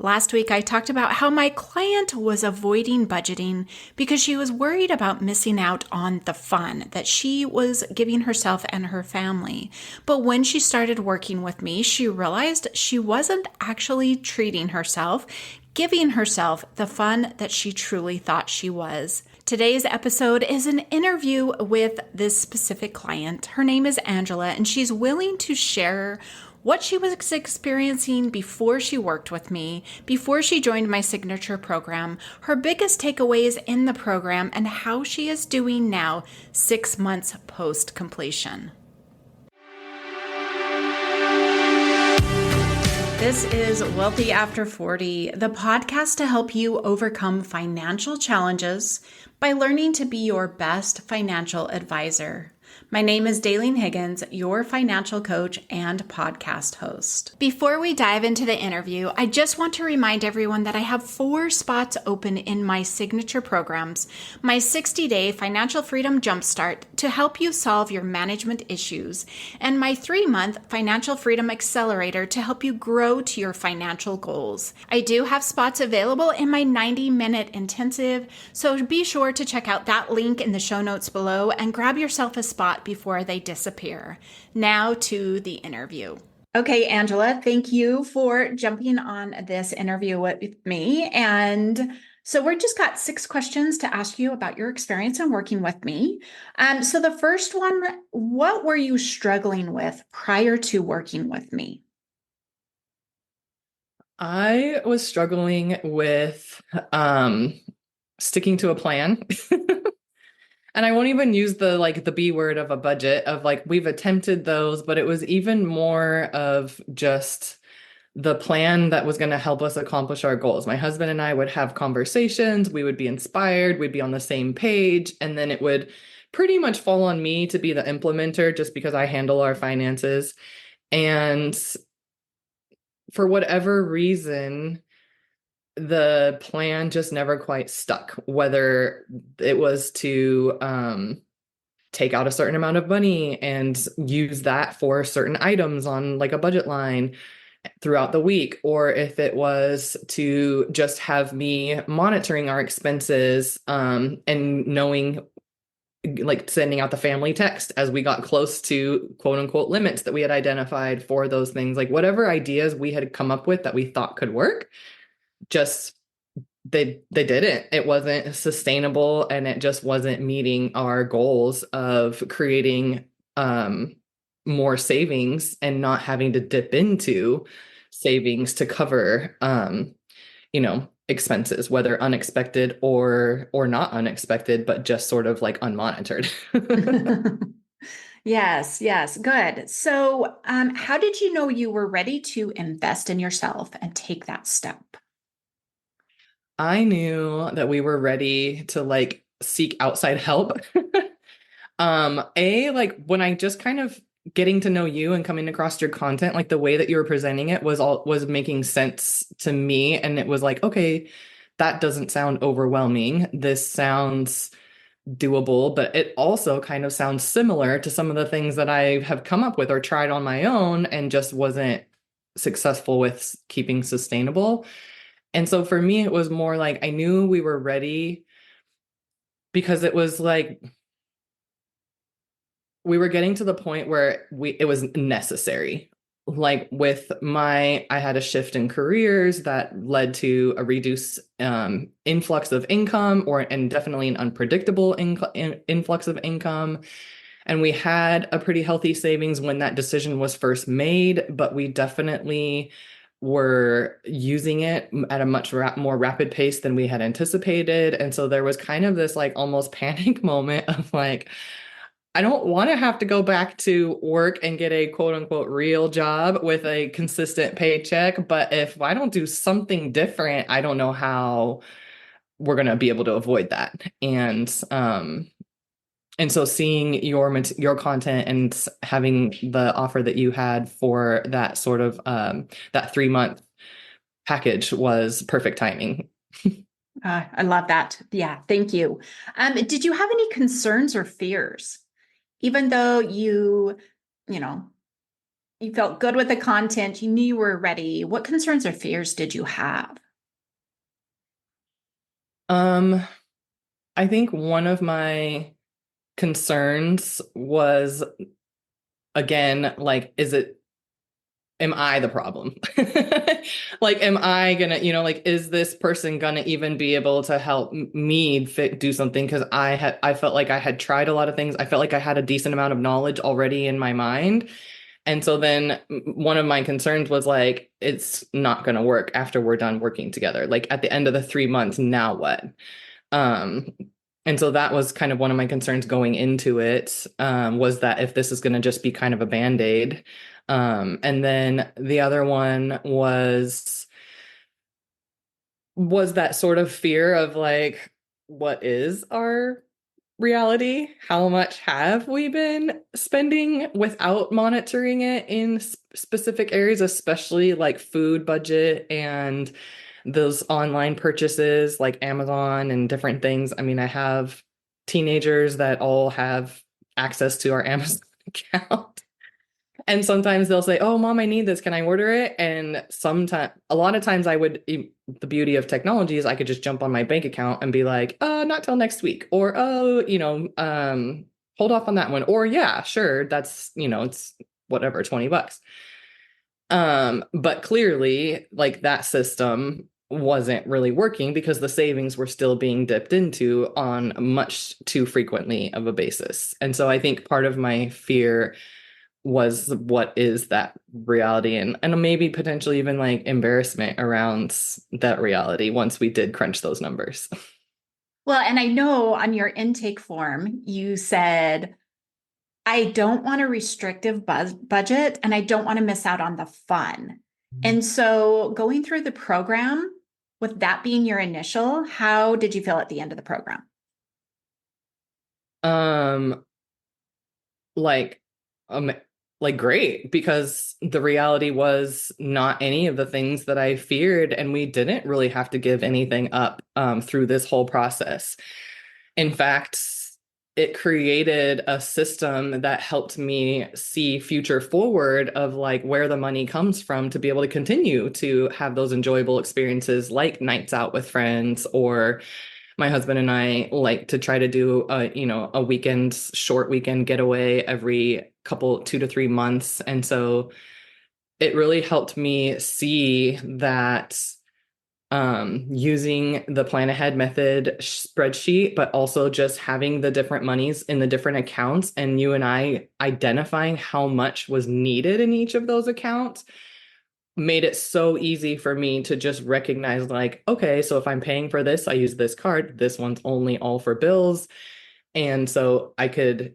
Last week, I talked about how my client was avoiding budgeting because she was worried about missing out on the fun that she was giving herself and her family. But when she started working with me, she realized she wasn't actually treating herself, giving herself the fun that she truly thought she was. Today's episode is an interview with this specific client. Her name is Angela, and she's willing to share what she was experiencing before she worked with me, before she joined my signature program, her biggest takeaways in the program, and how she is doing now, 6 months post completion. This is Wealthy After 40, the podcast to help you overcome financial challenges by learning to be your best financial advisor. My name is Daleen Higgins, your financial coach and podcast host. Before we dive into the interview, I just want to remind everyone that I have 4 spots open in my signature programs, my 60-day Financial Freedom Jumpstart to help you solve your management issues, and my 3-month Financial Freedom Accelerator to help you grow to your financial goals. I do have spots available in my 90-minute intensive, so be sure to check out that link in the show notes below and grab yourself a spot before they disappear. Now to the interview. Okay, Angela, thank you for jumping on this interview with me. And so we're just got 6 questions to ask you about your experience in working with me. So the first one, what were you struggling with prior to working with me? I was struggling with sticking to a plan. And I won't even use the B word of a budget of we've attempted those, but it was even more of just the plan that was going to help us accomplish our goals. My husband and I would have conversations, we would be inspired, we'd be on the same page, and then it would pretty much fall on me to be the implementer just because I handle our finances. And for whatever reason, the plan just never quite stuck, whether it was to take out a certain amount of money and use that for certain items on like a budget line throughout the week, or if it was to just have me monitoring our expenses and knowing, like sending out the family text as we got close to quote unquote limits that we had identified for those things, like whatever ideas we had come up with that we thought could work, just they didn't. It wasn't sustainable, and it just wasn't meeting our goals of creating more savings and not having to dip into savings to cover expenses, whether unexpected or not unexpected, but just sort of like unmonitored. Yes, good. So, how did you know you were ready to invest in yourself and take that step? I knew that we were ready to seek outside help. When I just kind of getting to know you and coming across your content, like the way that you were presenting it was making sense to me. And it was like, okay, that doesn't sound overwhelming. This sounds doable, but it also kind of sounds similar to some of the things that I have come up with or tried on my own and just wasn't successful with keeping sustainable. And so for me, it was more like I knew we were ready because it was like we were getting to the point where it was necessary. Like I had a shift in careers that led to a reduced influx of income, and definitely an unpredictable influx of income. And we had a pretty healthy savings when that decision was first made, but we definitely were using it at a much more rapid pace than we had anticipated. And so there was kind of this like almost panic moment of like, I don't want to have to go back to work and get a quote unquote real job with a consistent paycheck. But if I don't do something different, I don't know how we're going to be able to avoid that. And so seeing your content and having the offer that you had for that sort of that 3-month package was perfect timing. I love that. Yeah, thank you. Did you have any concerns or fears? Even though you know, You felt good with the content. You knew you were ready. What concerns or fears did you have? Um, I think one of my concerns was, again, like, am I the problem? Like, am I gonna, like, is this person gonna even be able to help me do something? Because I felt like I had tried a lot of things. I felt like I had a decent amount of knowledge already in my mind. And so then one of my concerns was like, it's not gonna work after we're done working together. Like at the end of the 3 months, now what? Um, and so that was kind of one of my concerns going into it, was that if this is going to just be kind of a band-aid. And then the other one was that sort of fear of like, what is our reality? How much have we been spending without monitoring it in specific areas, especially like food budget and those online purchases like Amazon and different things. I mean, I have teenagers that all have access to our Amazon account. And sometimes they'll say, "Oh, mom, I need this. Can I order it?" And sometimes, a lot of times, the beauty of technology is I could just jump on my bank account and be like, not till next week," or, "Oh, hold off on that one," or, "Yeah, sure, that's, it's whatever, $20." But clearly, like that system wasn't really working because the savings were still being dipped into on much too frequently of a basis. And so I think part of my fear was, what is that reality, and maybe potentially even like embarrassment around that reality once we did crunch those numbers. Well, and I know on your intake form, you said, I don't want a restrictive budget and I don't want to miss out on the fun. And so going through the program, with that being your initial, how did you feel at the end of the program? Um, like, um, like great, because the reality was not any of the things that I feared, and we didn't really have to give anything up through this whole process. In fact, it created a system that helped me see future forward of like where the money comes from to be able to continue to have those enjoyable experiences like nights out with friends, or my husband and I like to try to do a short weekend getaway every couple 2 to 3 months. And so it really helped me see that, using the plan ahead method spreadsheet, but also just having the different monies in the different accounts and you and I identifying how much was needed in each of those accounts made it so easy for me to just recognize, like, okay, so if I'm paying for this, I use this card. This one's only all for bills. And so it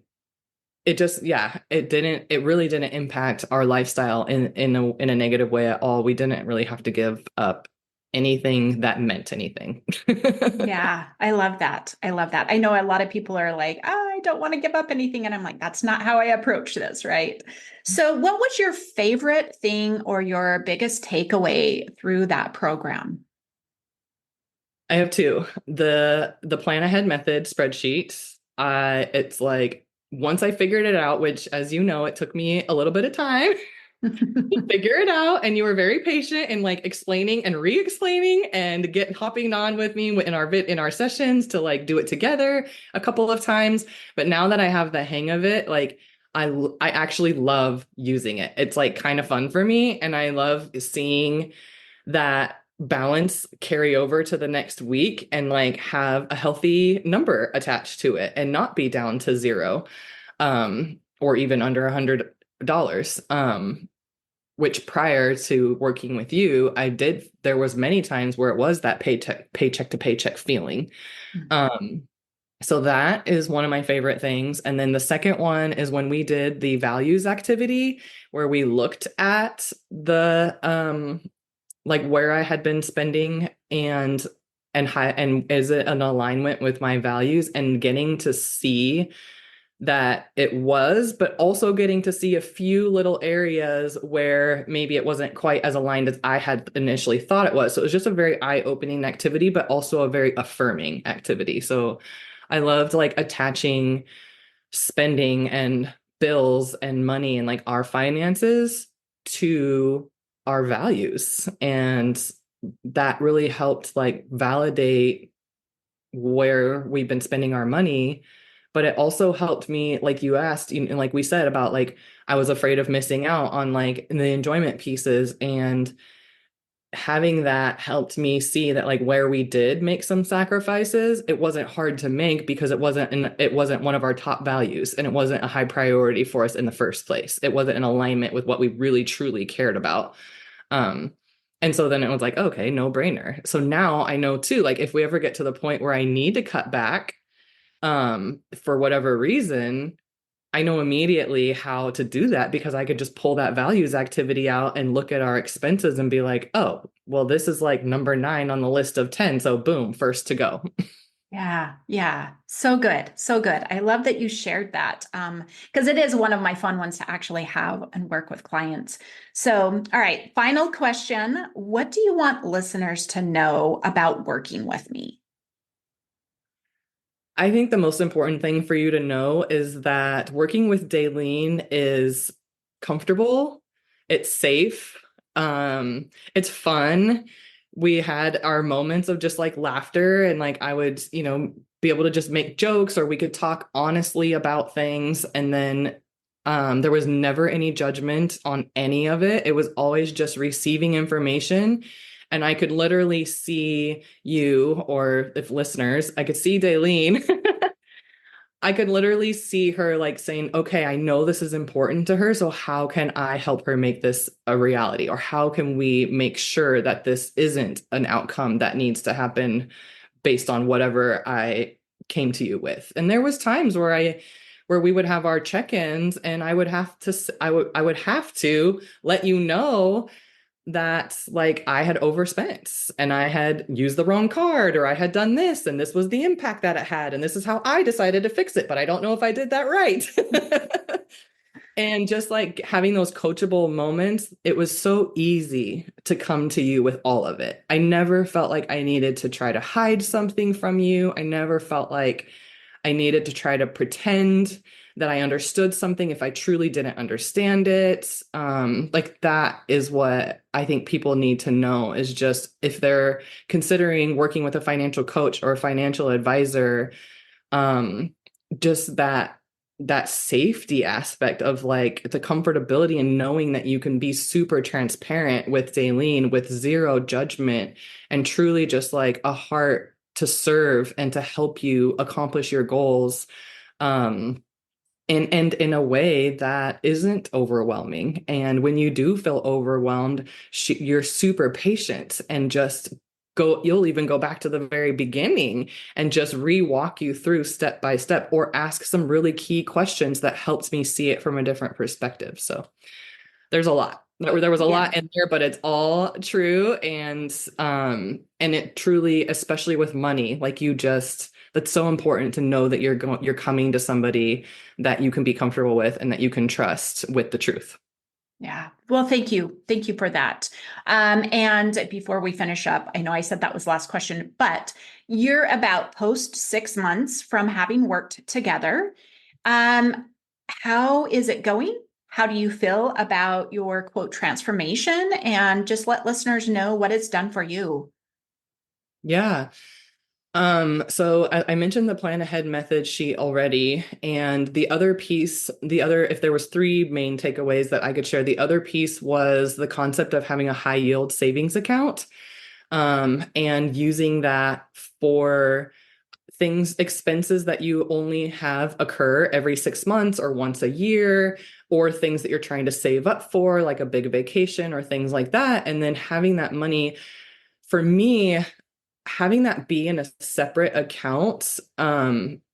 really didn't impact our lifestyle in a negative way at all. We didn't really have to give up anything that meant anything. Yeah, I love that. I love that. I know a lot of people are like, oh, I don't want to give up anything. And I'm like, that's not how I approach this, right? So, what was your favorite thing or your biggest takeaway through that program? I have two. The plan ahead method spreadsheet. It's like once I figured it out, which, as you know, it took me a little bit of time figure it out, and you were very patient in like explaining and re-explaining and hopping on with me in our sessions to like do it together a couple of times. But now that I have the hang of it, like I actually love using it. It's like kind of fun for me, and I love seeing that balance carry over to the next week and like have a healthy number attached to it and not be down to zero, or even under $100. Which prior to working with you, there was many times where it was that paycheck to paycheck feeling. Um, so that is one of my favorite things. And then the second one is when we did the values activity, where we looked at the, like where I had been spending and is it an alignment with my values, and getting to see that it was, but also getting to see a few little areas where maybe it wasn't quite as aligned as I had initially thought it was. So it was just a very eye-opening activity, but also a very affirming activity. So I loved like attaching spending and bills and money and like our finances to our values. And that really helped like validate where we've been spending our money. But it also helped me, like you asked, and like we said about like, I was afraid of missing out on like the enjoyment pieces. And having that helped me see that like where we did make some sacrifices, it wasn't hard to make because it wasn't one of our top values and it wasn't a high priority for us in the first place. It wasn't in alignment with what we really truly cared about. Um, and so then it was like, okay, no brainer. So now I know too, like if we ever get to the point where I need to cut back, for whatever reason, I know immediately how to do that because I could just pull that values activity out and look at our expenses and be like, oh, well, this is like number 9 on the list of 10. So boom, first to go. Yeah, yeah. So good. So good. I love that you shared that. Because it is one of my fun ones to actually have and work with clients. So, all right, final question. What do you want listeners to know about working with me? I think the most important thing for you to know is that working with Daleen is comfortable, it's safe, it's fun. We had our moments of just like laughter and like I would, be able to just make jokes or we could talk honestly about things. And then there was never any judgment on any of it. It was always just receiving information. And I could literally see you, or if listeners, I could see Daleen. I could literally see her like saying, okay, I know this is important to her. So how can I help her make this a reality? Or how can we make sure that this isn't an outcome that needs to happen based on whatever I came to you with? And there was times where we would have our check-ins and I would have to let you know that like I had overspent and I had used the wrong card or I had done this and this was the impact that it had and this is how I decided to fix it, but I don't know if I did that right. And just like having those coachable moments, it was so easy to come to you with all of it. I never felt like I needed to try to hide something from you. I never felt like I needed to try to pretend that I understood something if I truly didn't understand it. Like that is what I think people need to know is just if they're considering working with a financial coach or a financial advisor, um, just that safety aspect of like the comfortability and knowing that you can be super transparent with Daleen with zero judgment and truly just like a heart to serve and to help you accomplish your goals. And in a way that isn't overwhelming. And when you do feel overwhelmed, you're super patient and just you'll even go back to the very beginning and just re-walk you through step by step or ask some really key questions that helps me see it from a different perspective. So there's a lot. There was a Yeah. lot in there, but it's all true. And it truly, especially with money, like that's so important to know that you're coming to somebody that you can be comfortable with and that you can trust with the truth. Yeah. Well, thank you. Thank you for that. And before we finish up, I know I said that was the last question, but you're about post 6 months from having worked together. Um, how is it going? How do you feel about your quote transformation? And just let listeners know what it's done for you. Yeah. So I mentioned the plan ahead method sheet already, and if there was 3 main takeaways that I could share, the other piece was the concept of having a high yield savings account, and using that for expenses that you only have occur every 6 months or once a year, or things that you're trying to save up for, like a big vacation or things like that. And then having that money, for me, having that be in a separate account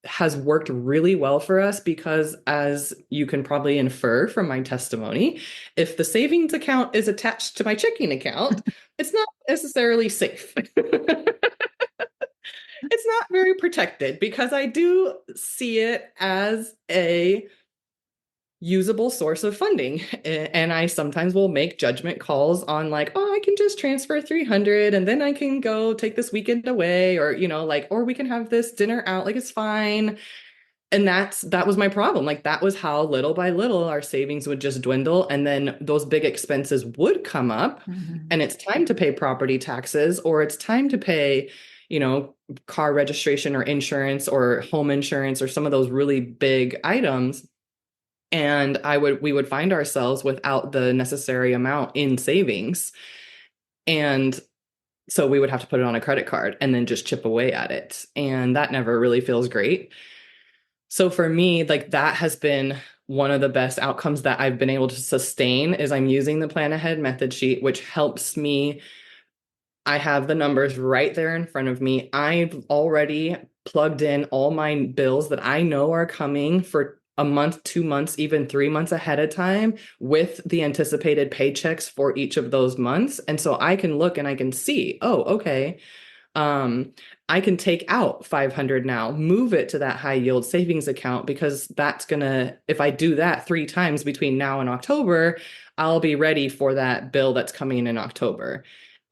has worked really well for us because, as you can probably infer from my testimony, if the savings account is attached to my checking account, it's not necessarily safe. It's not very protected because I do see it as a usable source of funding. And I sometimes will make judgment calls on like, oh, I can just transfer 300 and then I can go take this weekend away or, like, or we can have this dinner out, like it's fine. And that was my problem. Like that was how little by little our savings would just dwindle. And then those big expenses would come up and it's time to pay property taxes or it's time to pay, car registration or insurance or home insurance or some of those really big items. And we would find ourselves without the necessary amount in savings. And so we would have to put it on a credit card and then just chip away at it. And that never really feels great. So for me, like that has been one of the best outcomes that I've been able to sustain is I'm using the plan ahead method sheet, which helps me. I have the numbers right there in front of me. I've already plugged in all my bills that I know are coming for a month, 2 months, even 3 months ahead of time with the anticipated paychecks for each of those months. And so I can look and I can see, oh, okay. I can take out 500 now, move it to that high yield savings account because that's if I do that 3 times between now and October, I'll be ready for that bill that's coming in October.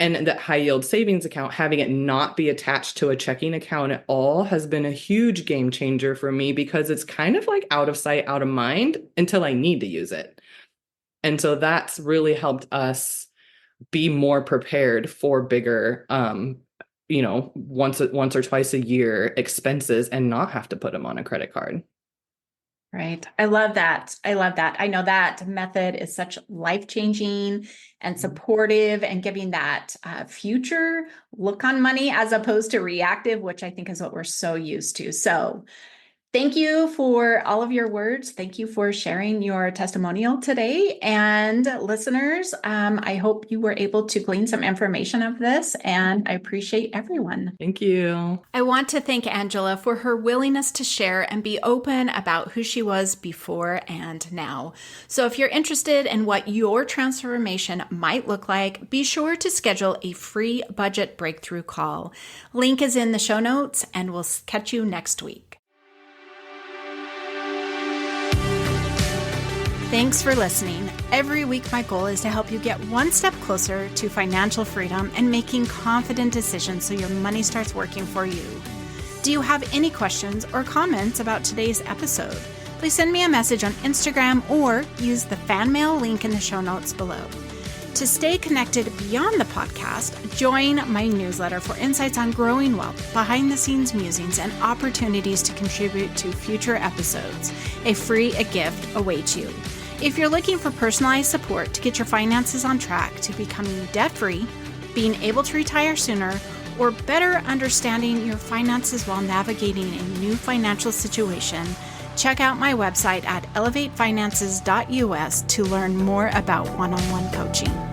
And that high yield savings account, having it not be attached to a checking account at all has been a huge game changer for me because it's kind of like out of sight, out of mind until I need to use it. And so that's really helped us be more prepared for bigger, once or twice a year expenses and not have to put them on a credit card. Right. I love that. I know that method is such life-changing and supportive and giving that future look on money as opposed to reactive, which I think is what we're so used to. So thank you for all of your words. Thank you for sharing your testimonial today. And listeners, I hope you were able to glean some information of this, and I appreciate everyone. Thank you. I want to thank Angela for her willingness to share and be open about who she was before and now. So if you're interested in what your transformation might look like, be sure to schedule a free budget breakthrough call. Link is in the show notes, and we'll catch you next week. Thanks for listening. Every week, my goal is to help you get one step closer to financial freedom and making confident decisions so your money starts working for you. Do you have any questions or comments about today's episode? Please send me a message on Instagram or use the fan mail link in the show notes below. To stay connected beyond the podcast, join my newsletter for insights on growing wealth, behind-the-scenes musings, and opportunities to contribute to future episodes. A free gift awaits you. If you're looking for personalized support to get your finances on track to becoming debt-free, being able to retire sooner, or better understanding your finances while navigating a new financial situation, check out my website at elevatefinances.us to learn more about one-on-one coaching.